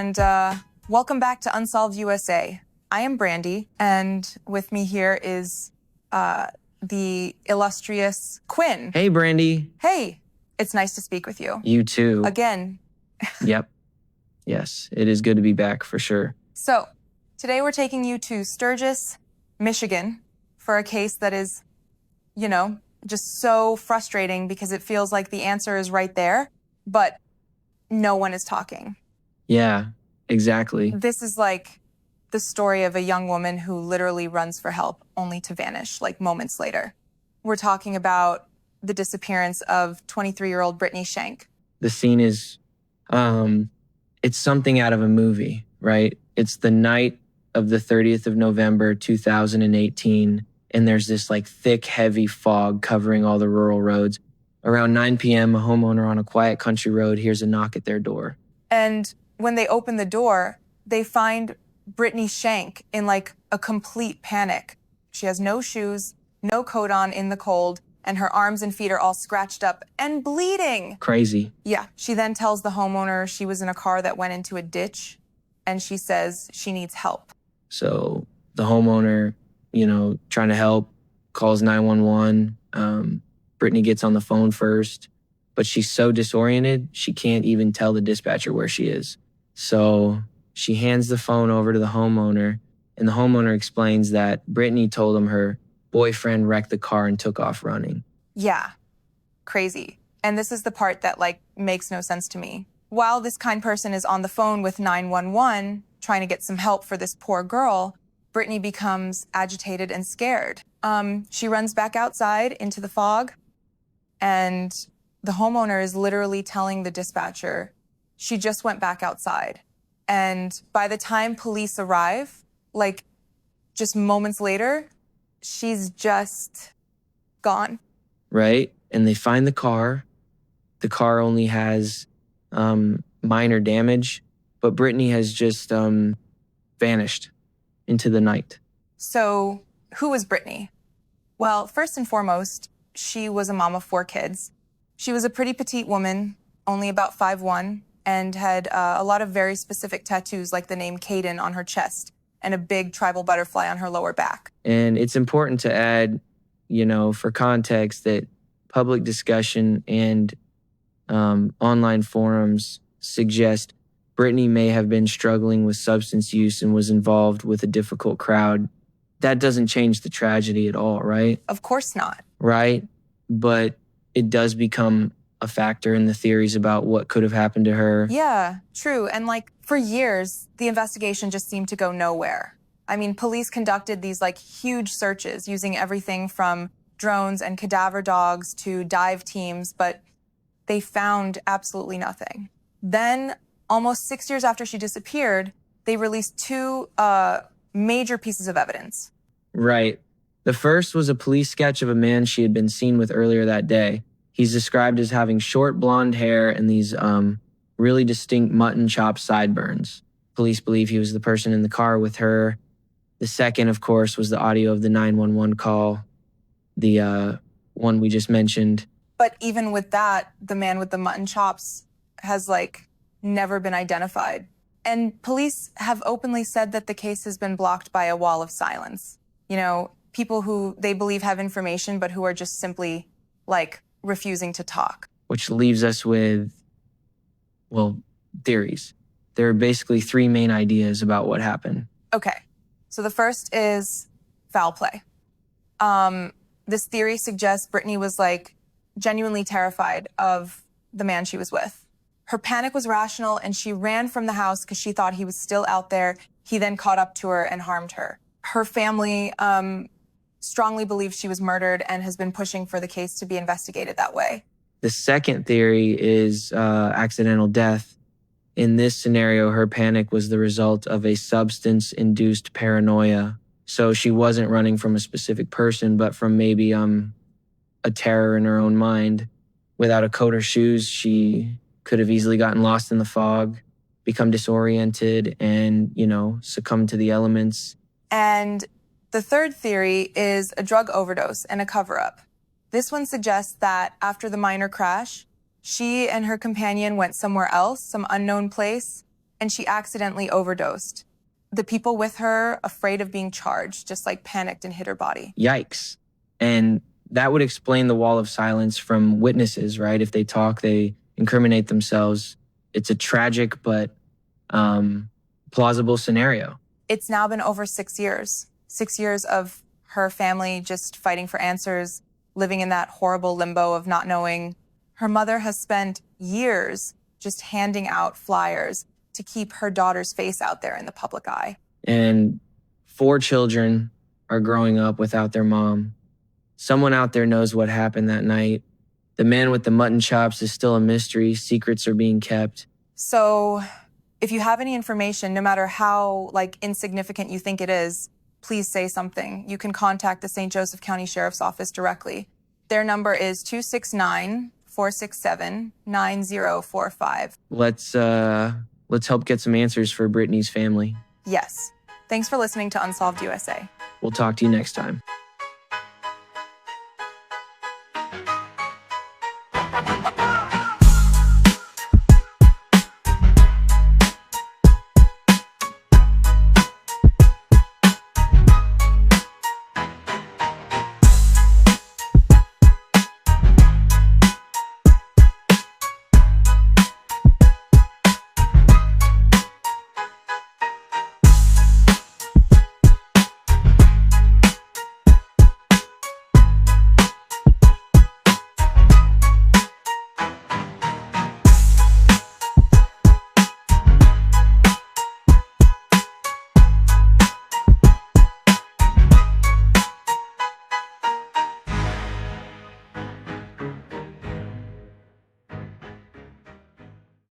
and welcome back to Unsolved USA. I am Brandi, and with me here is the illustrious Quinn. Hey, Brandi. Hey, it's nice to speak with you. You too. Again. Yep. Yes, it is good to be back for sure. So, today we're taking you to Sturgis, Michigan, for a case that is, you know, just so frustrating because it feels like the answer is right there, but no one is talking. Yeah, exactly. This is like the story of a young woman who literally runs for help only to vanish like moments later. We're talking about the disappearance of 23-year-old Brittany Shank. The scene is, it's something out of a movie, right? It's the night of the 30th of November, 2018, and there's this like thick, heavy fog covering all the rural roads. Around 9 p.m., a homeowner on a quiet country road hears a knock at their door. And when they open the door, they find Brittany Shank in like a complete panic. She has no shoes, no coat on in the cold, and her arms and feet are all scratched up and bleeding. Crazy. Yeah. She then tells the homeowner she was in a car that went into a ditch, and she says she needs help. So the homeowner, trying to help, calls 911. Brittany gets on the phone first, but she's so disoriented, she can't even tell the dispatcher where she is. So she hands the phone over to the homeowner, and the homeowner explains that Brittany told him her boyfriend wrecked the car and took off running. Yeah, crazy. And this is the part that makes no sense to me. While this kind person is on the phone with 911 trying to get some help for this poor girl, Brittany becomes agitated and scared. She runs back outside into the fog, and the homeowner is literally telling the dispatcher she just went back outside. And by the time police arrive, just moments later, she's just gone. Right? And they find the car. The car only has minor damage, but Brittany has just vanished into the night. So who was Brittany? Well, first and foremost, she was a mom of 4 kids. She was a pretty petite woman, only about 5'1", and had a lot of very specific tattoos like the name Caden on her chest and a big tribal butterfly on her lower back. And it's important to add, for context, that public discussion and online forums suggest Brittany may have been struggling with substance use and was involved with a difficult crowd. That doesn't change the tragedy at all, right? Of course not. Right? But it does become a factor in the theories about what could have happened to her. Yeah, true. And for years, the investigation just seemed to go nowhere. I mean, police conducted these huge searches using everything from drones and cadaver dogs to dive teams, but they found absolutely nothing. Then, almost 6 years after she disappeared, they released 2 major pieces of evidence. Right. The first was a police sketch of a man she had been seen with earlier that day. He's described as having short blonde hair and these really distinct mutton-chop sideburns. Police believe he was the person in the car with her. The second, of course, was the audio of the 911 call, the one we just mentioned. But even with that, the man with the mutton chops has never been identified. And police have openly said that the case has been blocked by a wall of silence. People who they believe have information, but who are just simply refusing to talk. Which leaves us with, theories. There are basically 3 main ideas about what happened. Okay. So the first is foul play. This theory suggests Brittany was genuinely terrified of the man she was with. Her panic was rational, and she ran from the house because she thought he was still out there. He then caught up to her and harmed her. Her family strongly believes she was murdered and has been pushing for the case to be investigated that way. The second theory is accidental death. In this scenario, her panic was the result of a substance-induced paranoia. So she wasn't running from a specific person, but from maybe a terror in her own mind. Without a coat or shoes, she could have easily gotten lost in the fog, become disoriented, and, succumb to the elements. And the third theory is a drug overdose and a cover-up. This one suggests that after the minor crash, she and her companion went somewhere else, some unknown place, and she accidentally overdosed. The people with her, afraid of being charged, just like panicked and hid her body. Yikes. And that would explain the wall of silence from witnesses, right? If they talk, they incriminate themselves. It's a tragic but plausible scenario. It's now been over 6 years. 6 years of her family just fighting for answers, living in that horrible limbo of not knowing. Her mother has spent years just handing out flyers to keep her daughter's face out there in the public eye. And 4 children are growing up without their mom. Someone out there knows what happened that night. The man with the mutton chops is still a mystery. Secrets are being kept. So if you have any information, no matter how insignificant you think it is, please say something. You can contact the St. Joseph County Sheriff's Office directly. Their number is 269-467-9045. Let's help get some answers for Brittany's family. Yes. Thanks for listening to Unsolved USA. We'll talk to you next time.